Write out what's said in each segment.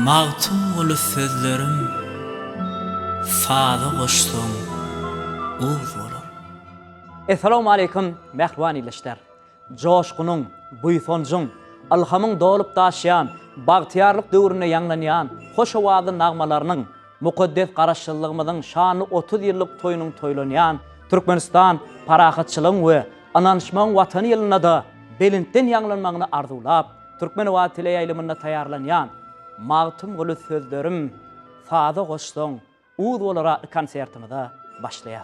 Mağtım olup sözlerim Fada koştum Uğuz olur. Assalamu alaikum mehriban ilişler. Coşkunun, buysoncun, alhamın dolup taşıyan, bagtiyarlık döwrüne ýanlanayan hoş awazly nagmalarının mukaddes garaşçylygymyzyň şanly 30 ýyllyk toýunyň toýlanýan Türkmenistan parahatçylygyň we ananşmaň watany ýylyna da belintden ýanglanmagyny arzulap, Türkmen we tile ýaýlymyna taýýarlanýan Mağtım olup sözlerim Fada koştum Uğuz olara konsertimizde başlaýar.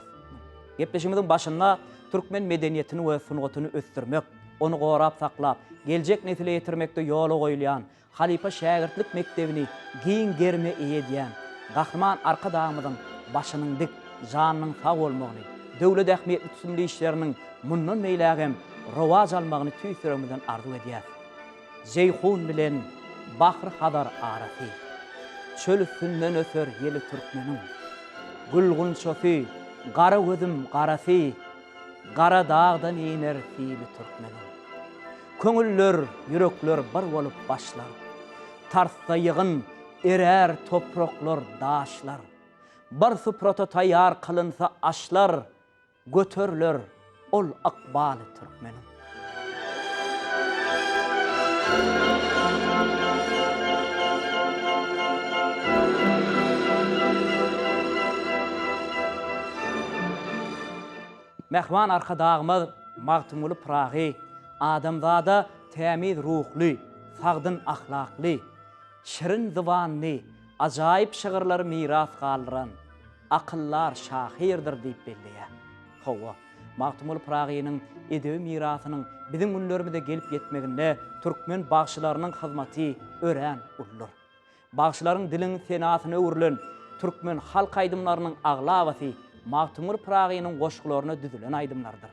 Gepleşimiziň başynda Türkmen medeniýetini we sungatyny ösdürmek, onu gorap saklap, geljek nesile ýetirmekde ýola goýulýan Halipa şägirtlik mektebini giň germe eýedýän gahryman arka dağımyzyň başynyň dik, janynyň sag bolmagyny, döwlet ähmiýetli tutumly işleriniň mundan meýlägem rowaj almagyny tüýsüremizden arzu edýär. Zeyhun bilen Bahr Hadar arasy, çöl üstünden öter ýeli Türkmeniň, gulgun şofy, gara gözüm garasy, gara dağdan iner fiili Türkmeniň. Köňüller, yürekler bir bolup başlar, tarsda ýygyn erer topraklar, daşlar. Bir suprata taýýar kılınsa aşlar, götürler ol akbaly Türkmeniň. Mehman arka dağımız Mağtımlı Prahi, adamzada temiz ruhlu, sagdyn ahlaklı, şirin zybanly, ajaýyp şygyrlar miras galyran, akyllar şahirdir diýip belleýär. Hawa, Mağtımlı Prahynyň edebi mirasynyň biziň günlerimizde gelip ýetmeginde türkmen bagşylarynyň hyzmaty ören ullar. Bagşylaryň diliniň senatyna öwrilen türkmen halk aýdymlarynyň aglawasy Mağtımlı Prahynyň goşgularyna düzülen aýdymlardyr.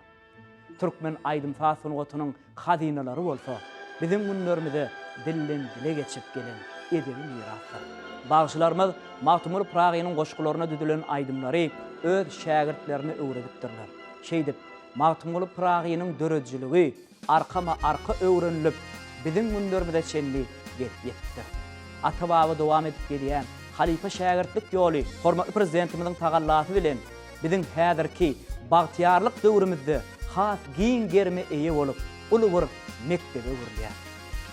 Türkmen aýdym sungatynyň hazinalary bolsa, biziň günlerimizde dilden dile geçip gelen edebi miraslar. Bagşylarymyz Mağtımlı Prahynyň goşgularyna düzülen aýdymlary öz şägirtlerine öwredipdirler. Şeýdip, Mağtımlı Prahynyň dörejiligi arka öwrenilip, biziň günlerimizde çenli ýetipdir. Ata-baba dowam edip gelýän Halipa şägirtlik ýoly hormatly prezidentimiziň tagallasy bilen biziň häzirki bagtiyarlyk döwrümizde has giň germe eýe bolup ulugur mektebe öwrilýär.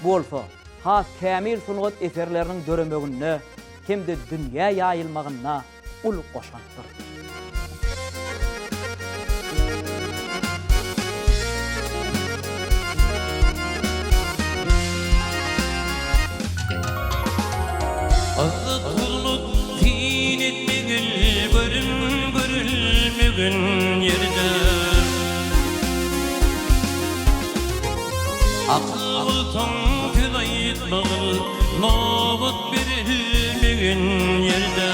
Bu bolsa has kämil sungat eserleriniň döremegine hem de dünýä ýaýylmagyna ul goşandyr. Akıl toň aýtmagy nowat berilmegen ýerde.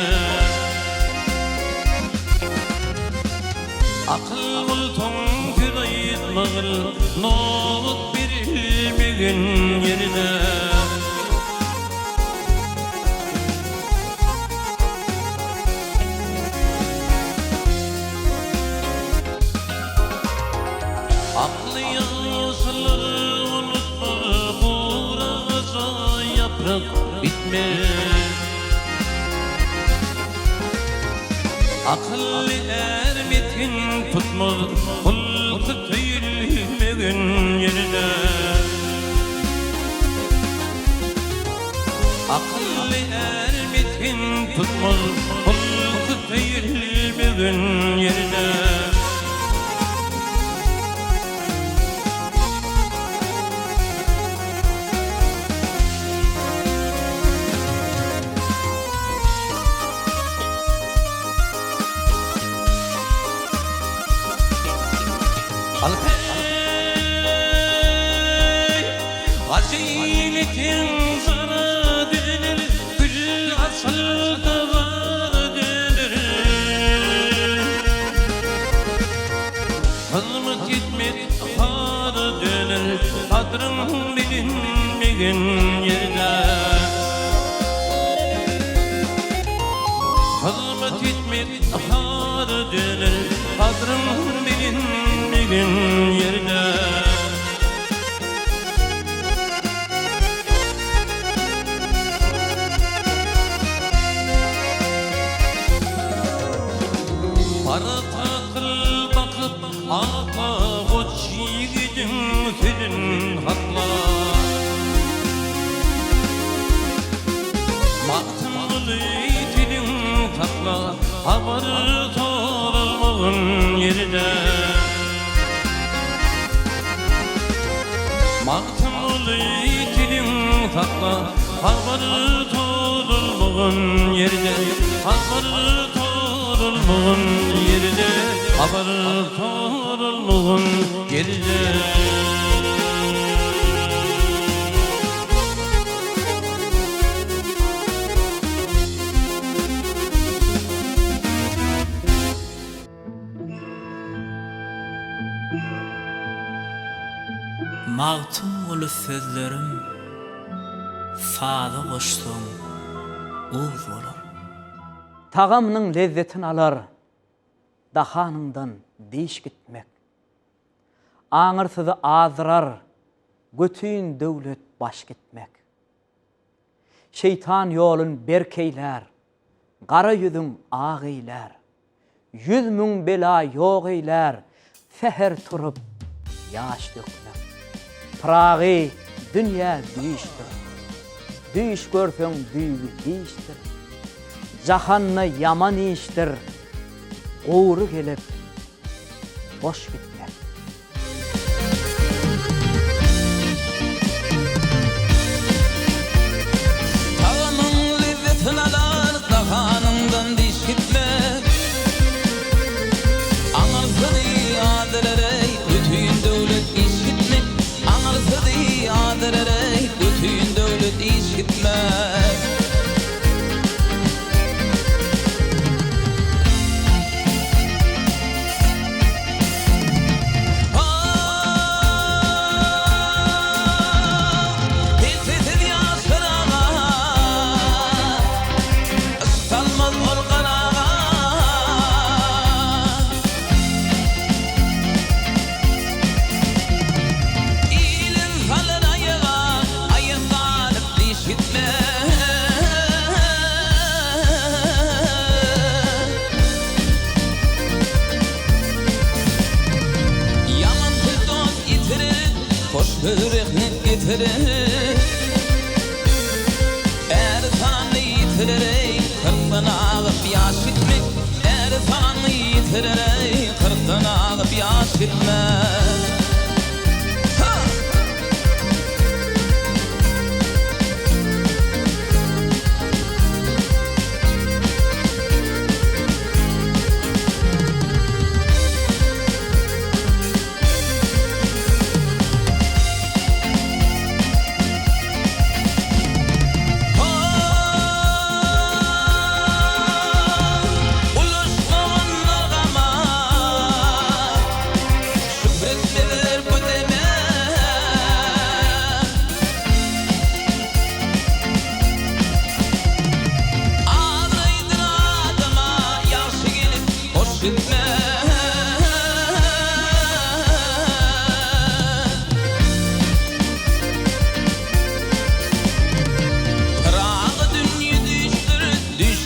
Akıl toň aýtmagy nowat berilmegen ýerde. Akıllı ermetin tutmaz, hulkı tüyülmegen yerine. Akıllı ermetin tutmaz, hulkı tüyülmegen yerine. Gaziletin sana dönür, gül asılda var dönür. Hızmıt etmek har dönür, kadrın bilinmegen yerde. Hızmıt etmek har dönür, kadrın bilinmegen yerde. habarı sorulmağın yerine. Maqtamlı dilim sakla, habarı sorulmağın yerine. Habarı sorulmağın yerine, habarı sorulmağın yerine. Mağtım olu sözlerim sada koşsam oğuz olur. Tagamның lezzetini alar, dahanından diş gitmek. Ağırsızı azırar, götüğün dövlet baş gitmek. Şeytan yolun berkeyler, qara yüzün ağ eyler. 100 000 bela yok eyler, seher turup yaş dökmek. Prağı dünya düştür. Düş görsen düğü iştir. Cahanna yaman iştir. Uğru gelip boş gitmek. Tagamın lezzetini alar, dahanından diş gitmek. Anarsadı adelerey, ötüyün devlet iş gitmek. Anarsadı adelerey, ötüyün devlet iş gitmek. Börek getirir Ersanı yitirerek kırktan ağıp yaş gitmek. Ersanı yitirerek kırktan ağıp yaş gitmek.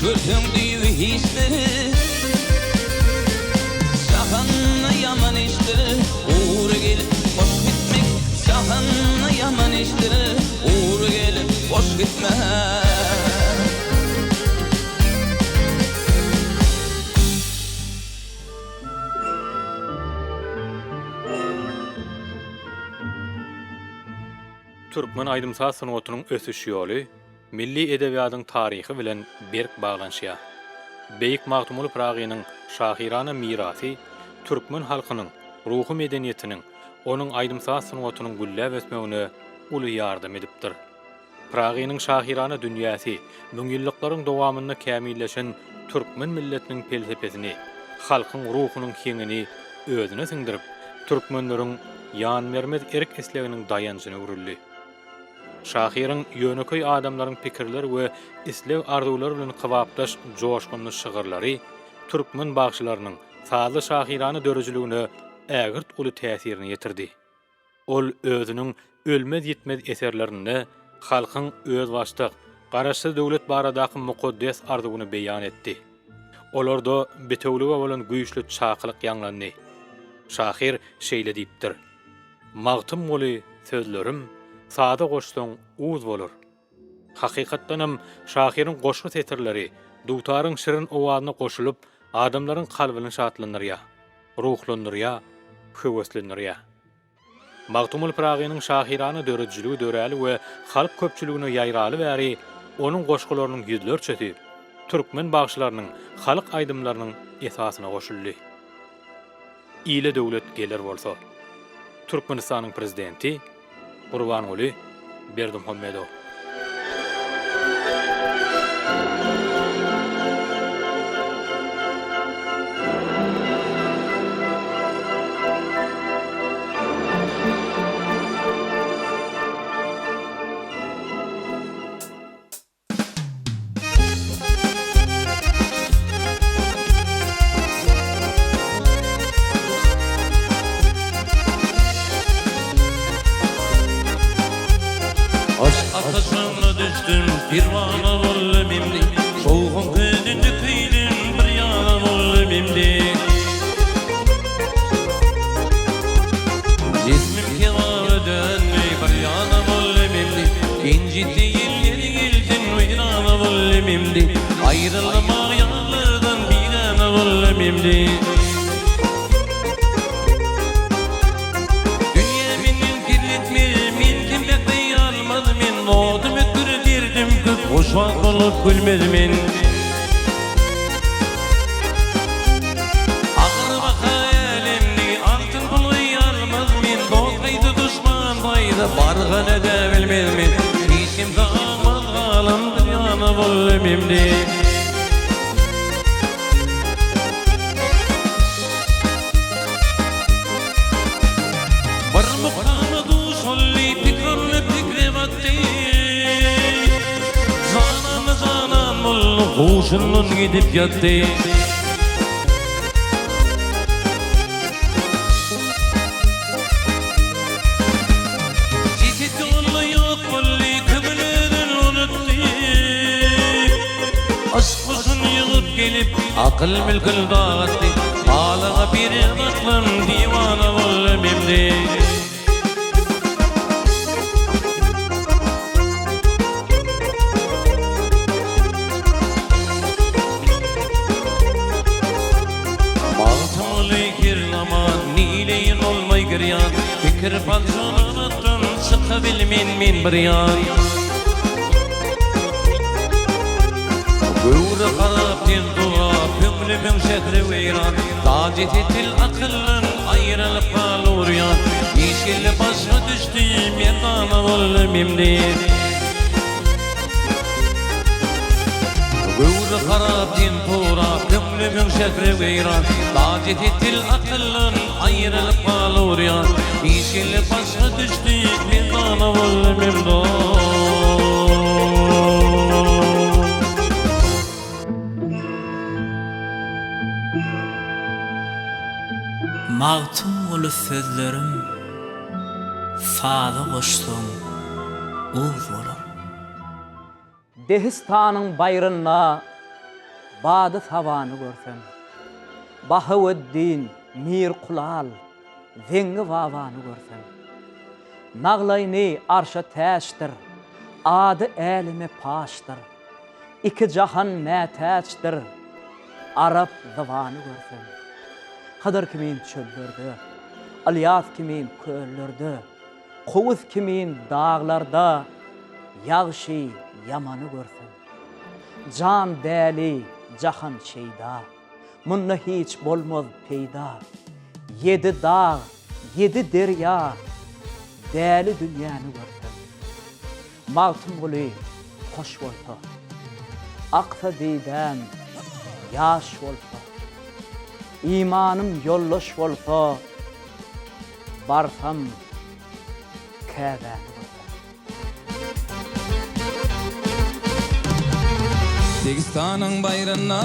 Gördüm düğü hisleri Şahanlı yaman işleri Uğur gelip boş gitmek. Şahanlı yaman işleri Uğur gelip boş gitmek. Türkmen aýdymsal sanatynyň ösüş ýoly milli edebiýatyň taryhy bilen berk baglanşýar. Beýik Magtymul Pragynyň şahirana mirasy türkmen halkynyň ruhy medeniýetiniň, onuň aýdymsal sanatynyň gülläp ösmegine uly ýardam edipdir. Pragynyň şahirana dünýäsi müň ýyllyklaryň dowamynda kämilleşen türkmen milletiniň felsefesini, halkyň ruhunyň kengini özüne siňdirip, türkmenleriň ýan bermez erk esleginiň dayanjyny urildi. Şahirin ýöneköy adamlaryň pikirleri we islew arzuwlary bilen kybapdaş joşgunly şygyrlary türkmen bagşylarynyň sazly şahirany dörejligine ägirt uly täsirini ýetirdi. Ol özüniň ölmez ýetmez eserlerinde halkyň öz başlyk, garaşly döwlet baradaky mukaddes arzuwyny beýan etdi. Olarda betewlige bolan güýçli çakylyk ýanglandy. Şahir şeýle diýipdir: "Magtym boly sözlerim sada goşsaň uuz bolur." Hakykatdanam şahirin goşgy setirleri dutarın şirin owazyna goşulyp adamlaryň kalbyny şatlandyrýar, ruhlandyrýar, höweslendirýär. Magtumul Pragynyň şahirany döredijligi döräli we halk köpçüligine ýaýraly bäri onuň goşgularynyň ýüzlerçesi türkmen bagşlarynyň halk aýdymlarynyň esasyna goşuldy. Ýyle döwlet gelir bolsa, Türkmenistanyň prezidenti Gurbanuly Berdimuhammedow. Atasına düştüm pirvana bollum imdi Soğuğun közünde kıydım bir yana bollum imdi Cismim kevara dönmey bir yana bollum imdi İncit değil yeri geldin viyrana bollum imdi Ayrıldım ağyalardan bir yana bollum imdi Hoşvat bolup gülmezmin Ağır baka elimni altın buluy almazmin Dostaydı düşman baydı bargın edebilmezmin İşim dağılmaz kalım dünyana bollum imdi Bir mukamı duşolli pikrarlı pikre battı Huşunun gidip yattı Cisit yolu yok bolli kıbılını unuttu Aşk kuşun yığıp gelip akıl mülkül dağıttı Ağlığa bir aklım divana bollum imdi Fikir falsunu unuttum sıkabilmin min bir yan Göğre qarab ten durab Pünglimün şehri veyran Dacet etil akıllın ayrılıp kalur yan Yeşil başa düştüm yerdana bollum imdi Göğre qarab ten durab Pünglimün şehri veyran Dacet etil akıllın ayrılıp kalur yan Yeşil başa düştük mendana bollum imdi Magtum ulu sözlerim Sada goşsam oğuz bolar. Dehistanın bayrına badı tavanı görsem Bahavuddin Mir Kulal Zengi vavanı görsem Nağlayni arşa täşdir Adı elime paşdır İki cahan mätäçdir Arap zavanı görsem Kadar kimin çöllerde Alyaz kimin köllerde Kovuz kimin dağlarda Yağşi yamanı görsem Can däli cahan şeyda Munna hiç bolmaz peyda Yedi dağ, yedi derya Däli dünyanı görsem Magtum guli hoş bolsa Aksa didem yaş bolsa İmanım yolloş bolsa Barsam käbäni Degistanın bayrağına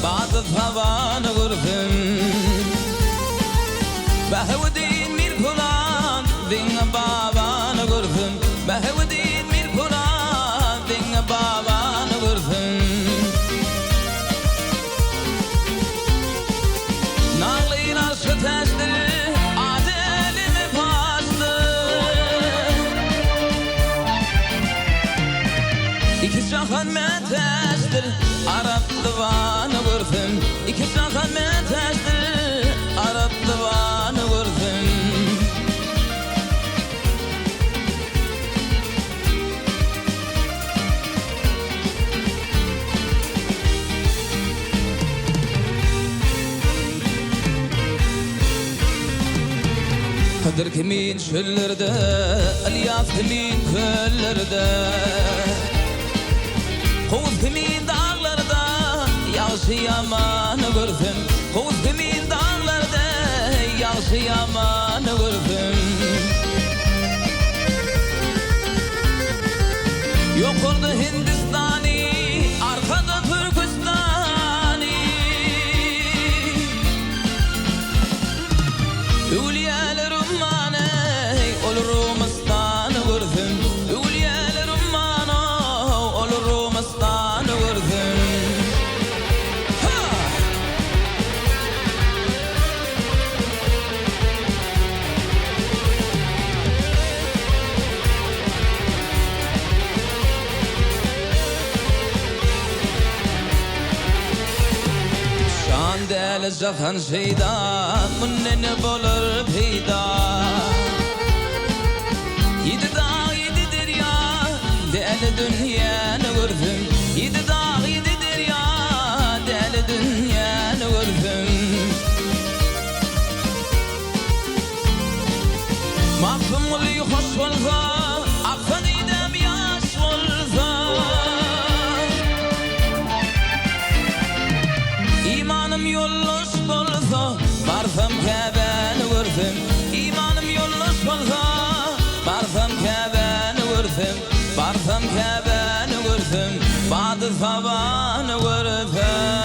bazı tavanı görsem Bahavuddin Mir Kulal dinle babanı görsem Bahavuddin Mir Kulal dinle babanı görsem Nağlayın arşı təşdir adelimi paşdır İki cahan məteşdir Arap Yüzdür kimin çöllerde, Alyaf kimin köllerde, Kovuz kimin dağlarda, Yağışı yamanı gördüm. Kovuz kimin dağlarda, Yağışı yamanı gördüm. Yok oldu Hindistani, arkada Türkistani. Üliyelerim mane, olurum aslanı gördüm. Üliyelerim mane, olurum aslanı gördüm. Deli zahan şeyda, münneni bulur peyda. Yedi dağ yedi derya, deli dünyanı gördüm. Yedi dağ yedi derya, deli dünyanı gördüm. Mahfum oluyor hoş olsa, affedidem yaş olsa. İmanım yolluş bolsa, barsam Kabe'ni görsem. İmanım yolluş bolsa, barsam Kabe'ni görsem. Barsam Kabe'ni görsem, badı savanı görsem.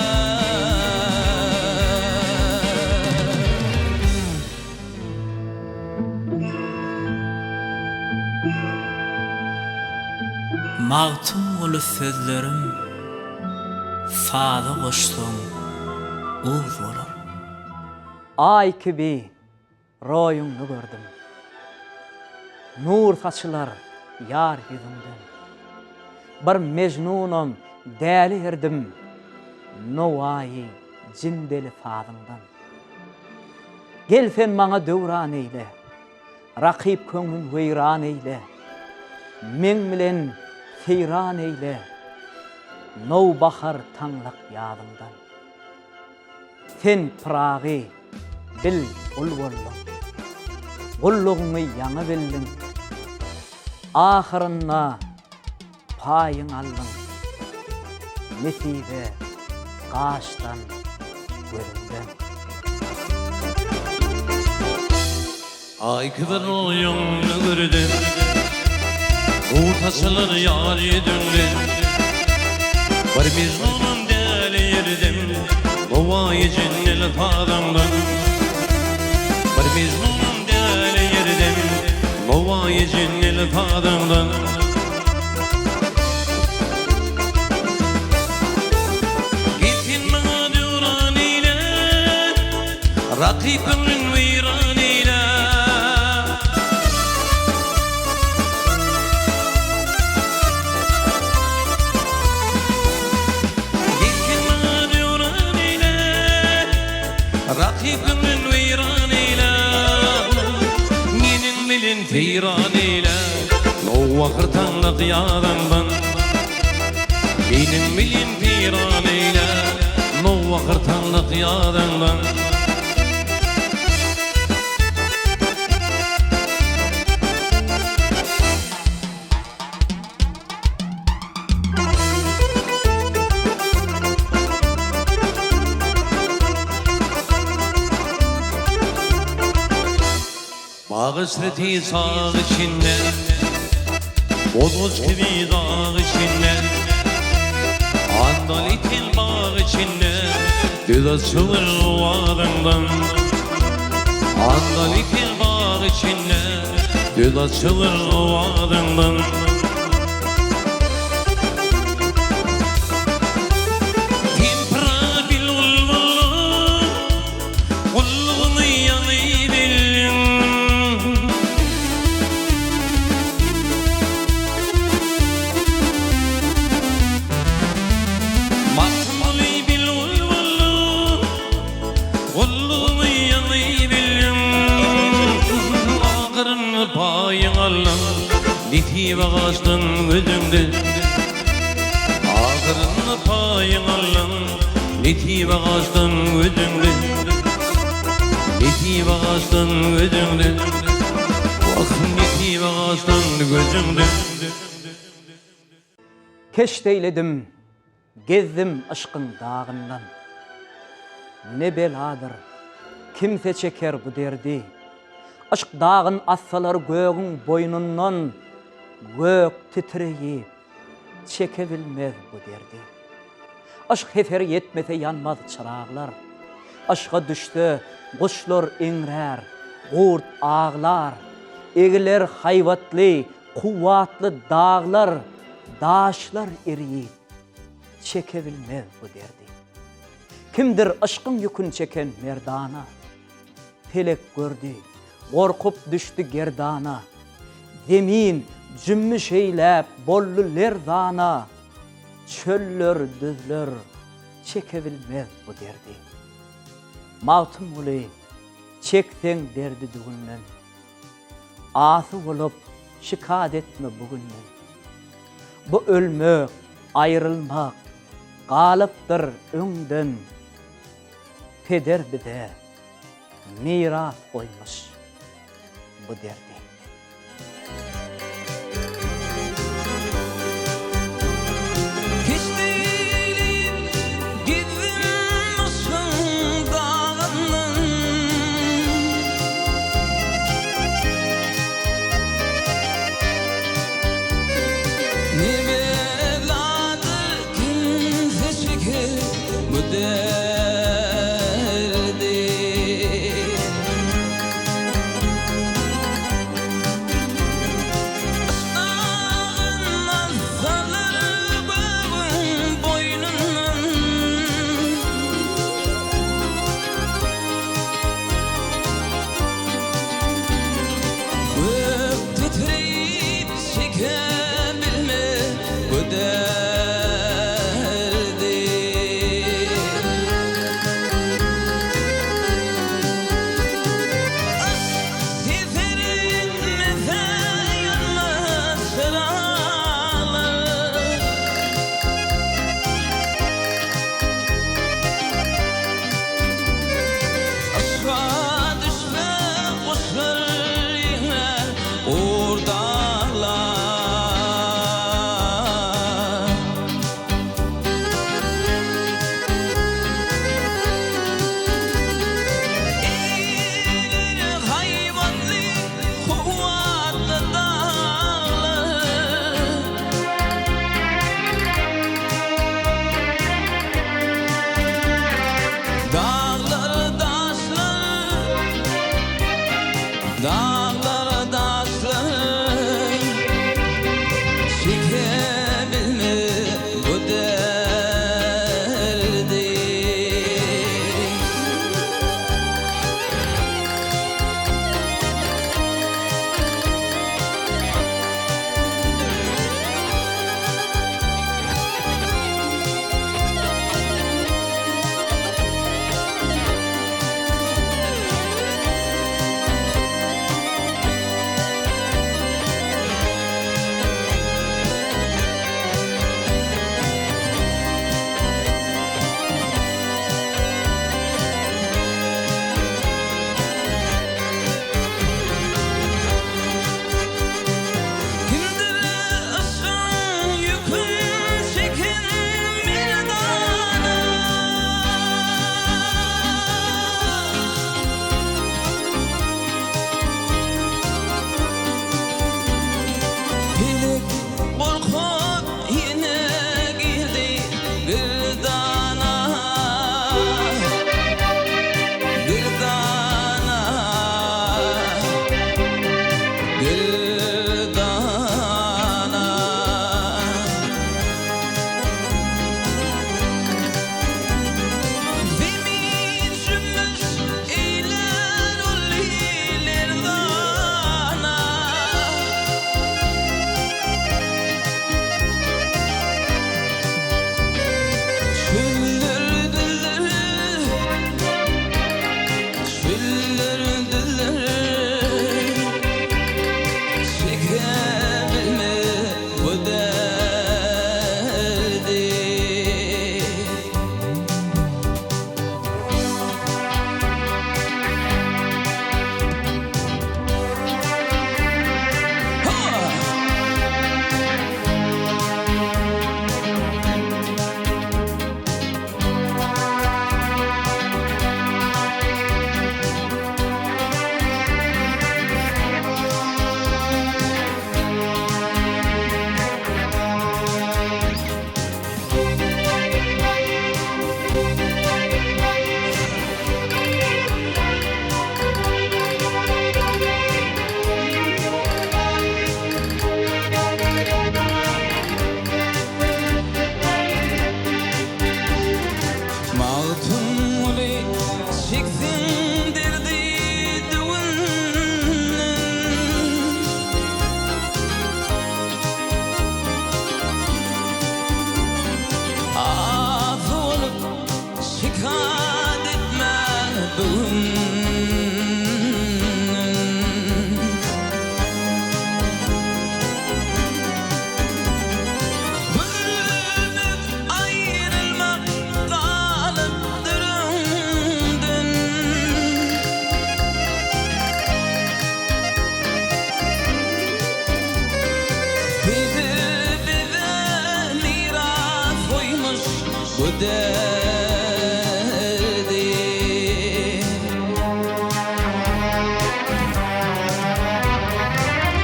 Mağtum olu sözlerim Sadı koştum Uğuz olur. Ay gibi royunu gördüm. Nur saçılar yar yüzünden. Bir mecnunum deli erdim. Novayi cindeli fadından. Gel sen bana dövran eyle. Rakip köngün veyran eyle. Men bilen seyran eyle. No bahar tanlak yadımdan. Sen prağı bil ul bollum. Ulluğunu yanı bildin. Ahırına payın aldın. Nesibe kaştan göründen. Ay kıvır oyunu gördüm. Bu taşlar yar yedimdi. Var mecnunum deli yerdim. Novayı cennel tadımdan. Var mecnunum deli yerdim. Novayı cennel tadımdan. Gittin bana duran ile, rakibimin viran ile. Rakibimin viran ile, Minin bilin teyran ile. No vakır tanlık yadımdan. Minin bilin teyran ile. No vakır tanlık yadımdan. Bağışreti sağ içinde, Bozmuş gibi dağ içinde, Andalitin bağ içinde, Düz açılır vadından. Andalitin bağ içinde, Düz açılır vadından. Timpra bil ulvulu, Ulluğunu yanı bilin. Payın alın, niti bağıştın gözümde. Ağırını payın alın, niti bağıştın gözümde. Niti bağıştın gözümde. Vakın gitmey bağastan gözümde. Keşteyledim, gezdim aşkın dağından. Ne beladır, kimse çeker bu derdi. Aşk dağın assalar göğün boynundan, gök titreyip çekebilmez bu derdi. Aşk hefer yetmese yanmaz çırağlar. Aşka düştü kuşlar inrer, kurt ağlar. Egiler hayvatlı, kuvvatlı dağlar, daşlar eriyip çekebilmez bu derdi. Kimdir aşkın yükün çeken merdana? Felek gördü, korkup düştü gerdana. Zemin cümmüş eylep bollu lerzana. Çöller düzler çekebilmez bu derdi. Mağtum ulu çeksen derdi düğünden. Ası olup şikayet etme bugünden. Bu ölmek, ayrılmak galıptır öňden. Peder bize miras koymuş bu derdi. Keşteylim, gezdim aşkın dağından. Ne beladır kimse çeker bu derdi.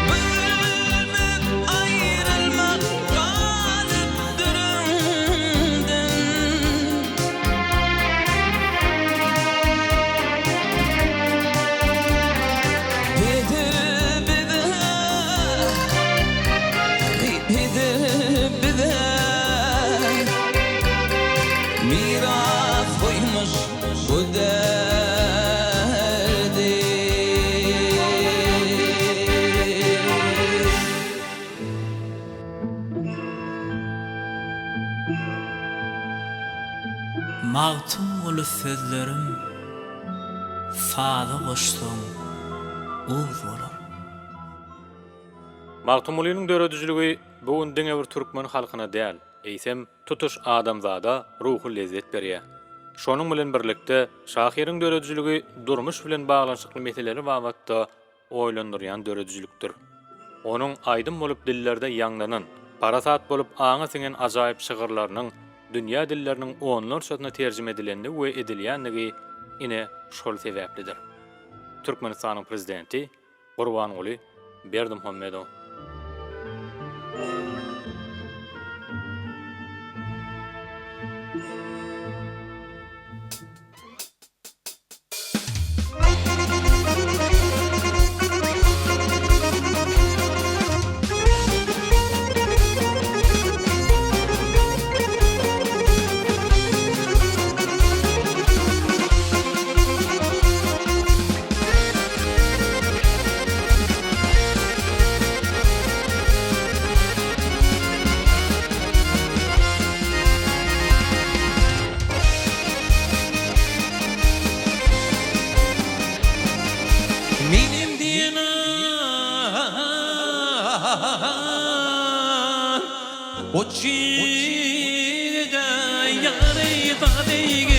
Bölünüp ayrılmak galıptır önden. Bize miras koymuş bu derdi. Mağtun olu sözlerim Sağa koştum Uğuz olar. Magtumulynyň döredijligi bugun diňe bir türkmen halkyna däl, eýsem tutuş adamzada ruhy lezzet berýär. Şonuň bilen birlikde şahyryň döredijligi durmuş bilen baglanşykly meseleleri wagtda oýlandyrýan döredijlikdir. Onuň aýdym bolup dillerde ýanglanan, parasat bolup aňa singen ajaýyp şygyrlarynyň dünýä dilleriniň onlarçasyna terjime edilendi we edilýändigi ine şol sebäplidir. Türkmenistanyň prezidenti Gurbanuly Berdimuhammedow. Minim diyene o çiğde yarı da değil.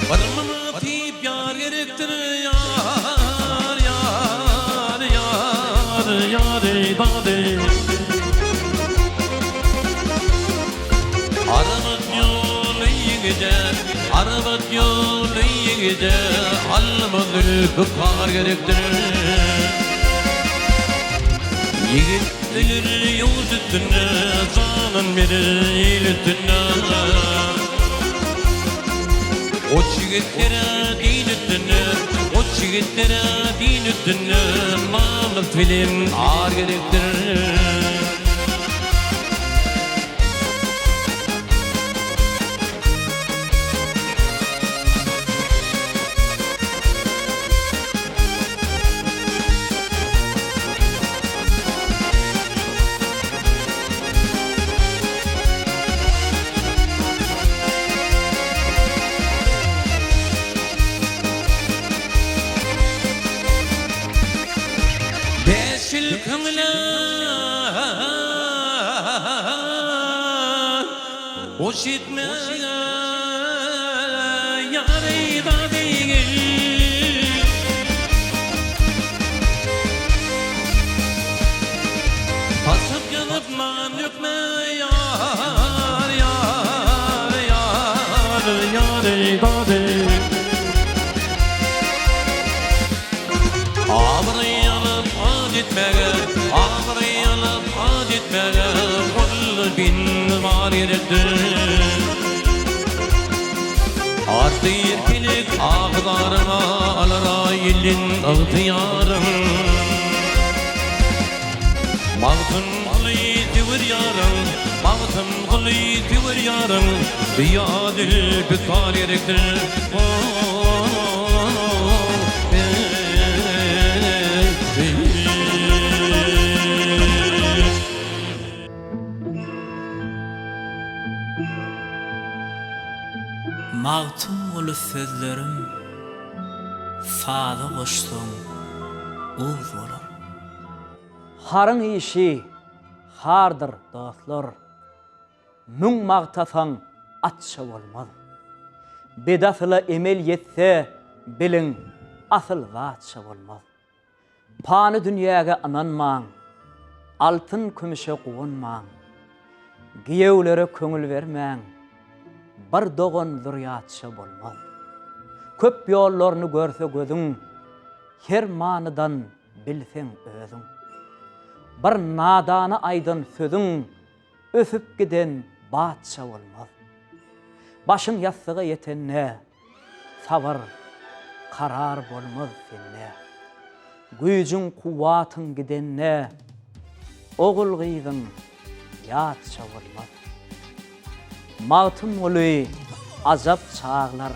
Varmını tip yar gerektir yar yar yar yar da değil. Arabat yolu yigide almadı kukar gerektir. Yigitler yol üstüne zalan verir üstüne. O çigitlere din üstüne, o çigitlere din üstüne mamlık film ağır gerektir. Beşil kımla o şitme yarı da değil. Pasıp yanıp man yükme yar yar yar yarı da değil. Ağrıyanıp adetmege, ağrıyanıp adetmege kul bin var gerektir. Artı yelkilik ağlarına alara yelin ıhtiyarım. Mağtın kılıydı bir yarım, mağtın kılıydı bir yarım. Diyadil bütar gerektir. Mağtun olu sözlerim Sağa koştum Uğuz olar. Harın işi hardır dostlar. Müň maqtasan atça bolmaz. Bedasla emel yetse bilin asıl zatça bolmaz. Pany dünýäge ananmaň. altın kümüşe quwunmaň, giyewlere köňül bermäň, bir dogan zurriýatça bolmaz. Köp ýollaryny görse gözüň, her manydan bilseň özüň. Bir nadana aýdan sözüň, ösüp giden batça bolmaz. Başyň ýassyga ýetenne, sabar, karar bolmaz sende. Güýjüň kuwatyň gidenne, ogul gyýdyň ýatça bolmaz. Mawtym uly azap çağlar,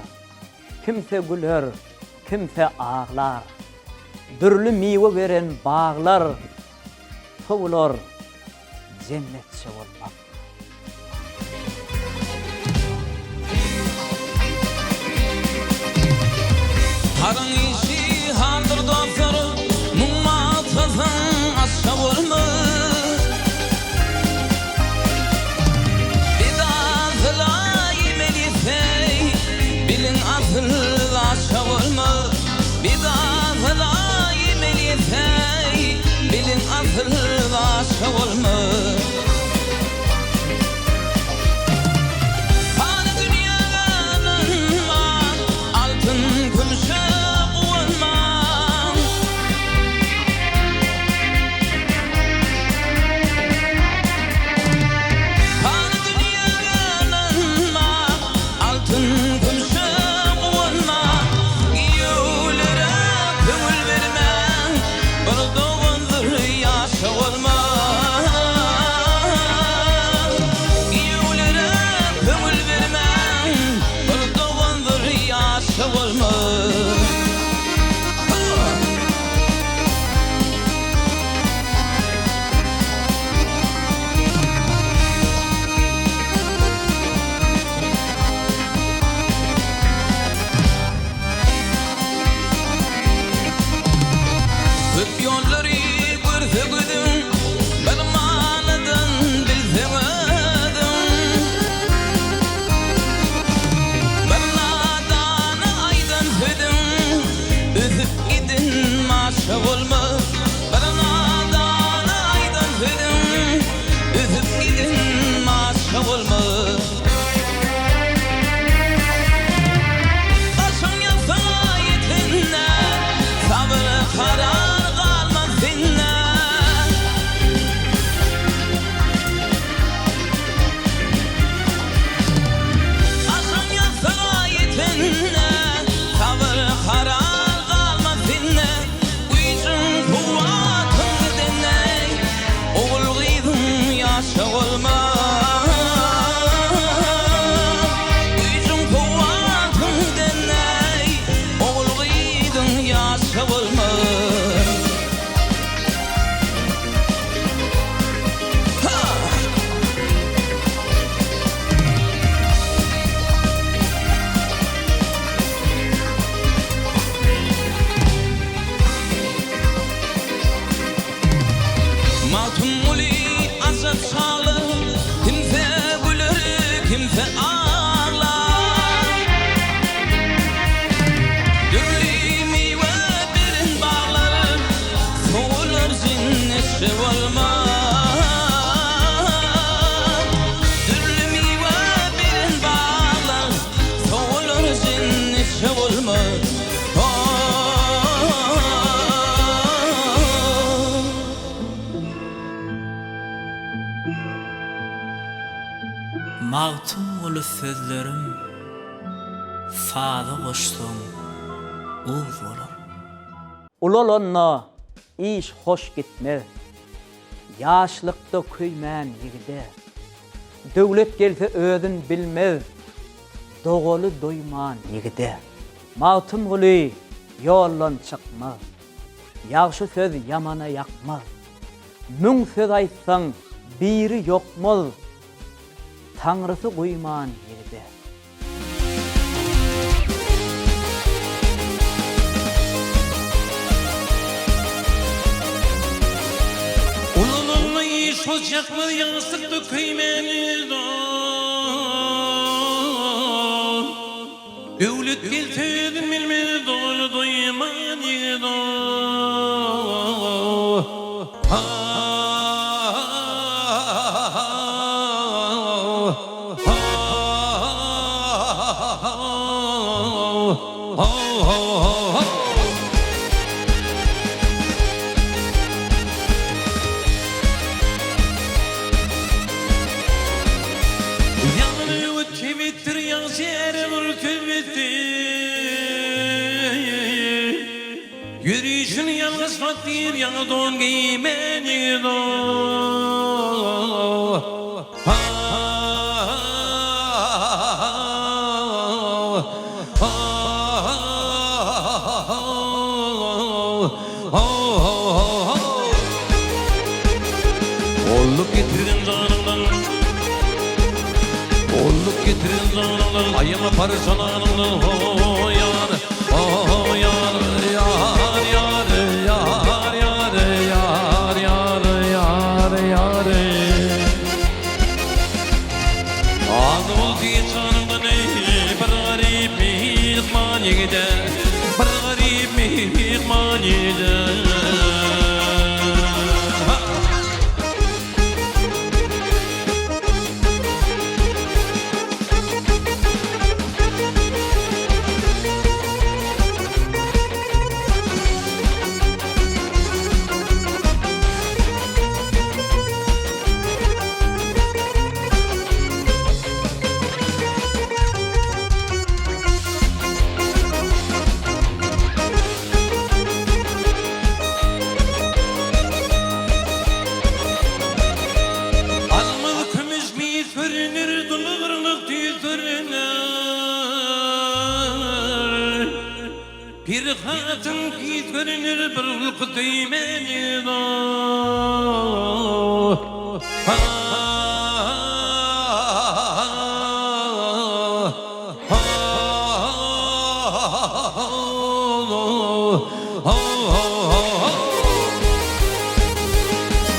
kimse güler, kimse ağlar. Dürlü miwe beren bağlar, sowlar cennetçe bolmaz. Harın işi handır dostları, mummatazın aşka olmaz. Bir dağıla yemelifey, bilin asıl aşka olmaz. Bir dağıla yemelifey, bilin asıl aşka olmaz. Mawtym uly sözlerim, sada goşdum, uz bolar. Ulalonna iş hoş gitmez. Yaşlykda köýmän ýigide. Döwlet gelse özün bilmez. Dogaly doýman ýigide. Mawtym uly ýollan çykmaz. Ýagşy söz ýamana ýakmaz. Müň söz aýtsaň biri ýokmaz. Tanrısy goýman ýerde. Ululunlu iş olacakmı yansıktı köymeniz Dövlet gelse özün bilmez dolu doyman yedi Yanı tübittir yansıyarımır tübittir Yürüyüşün yalnız fakir yana don giymeni don Olluk getirin canımdan Olluk getirin canımdan Ayıma parçan anımdan Oh yar Oh yar Yar yar Yar yar Yar yar Yar yar Ağzımın diye canımdan Bir garip mihman yegide Bir garip mihman yegide Bir hatın git görünür bir ılkı düymeni da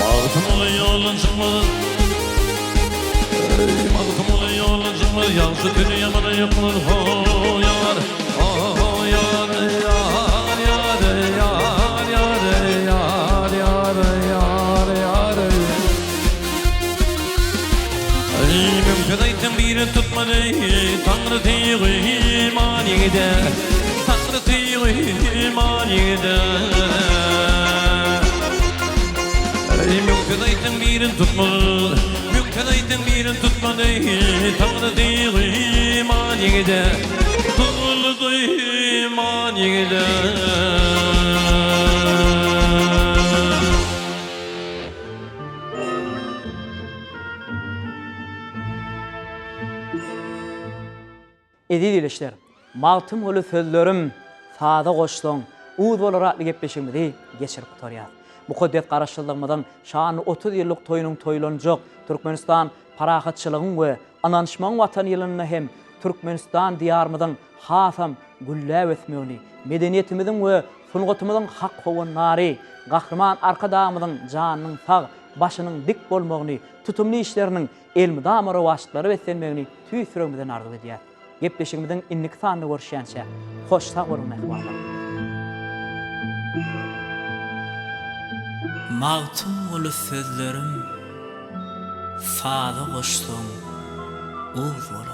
Bağıtım ola yolun çıkmaz Bağıtım ola yolun çıkmaz Yansı günü yamana yıkılır yar Yar yar yar yar yar yar yar yar yar Mümkün aytın birini tutmadı Tanrı teyği iman yedi Tanrı teyği iman yedi Mümkün aytın birini tutmadı Mümkün aytın birini tutmadı Tanrı teyği iman yedi Tutuldu iman yedi Edi dileşler, maltım hulu sözlerim, sada koştun, uğuz bolar atlı gepleşimidi geçirip tutarıyat. Mukaddet qarşılığımdan şanı 30 yıllık toyunun toylanacak Türkmenistan parahatçılığın ve ananışman vatan yılını hem Türkmenistan diyarımızın hasam güllab etmeyoni, medeniyetimizin ve sungutumuzun hak hovanları, kahraman arkadağımızın canının sağ, başının dik bolmağını, tutumlu işlerinin elmidamı vasıtları beslenmeyini tüy sürümüzden arzu ediyat. Gepleşigimizin innik sanlı görüşýänçe hoşsa bolun mehmanlar. Mağtım olu sözlerim, sada koştum, uğuz bolar.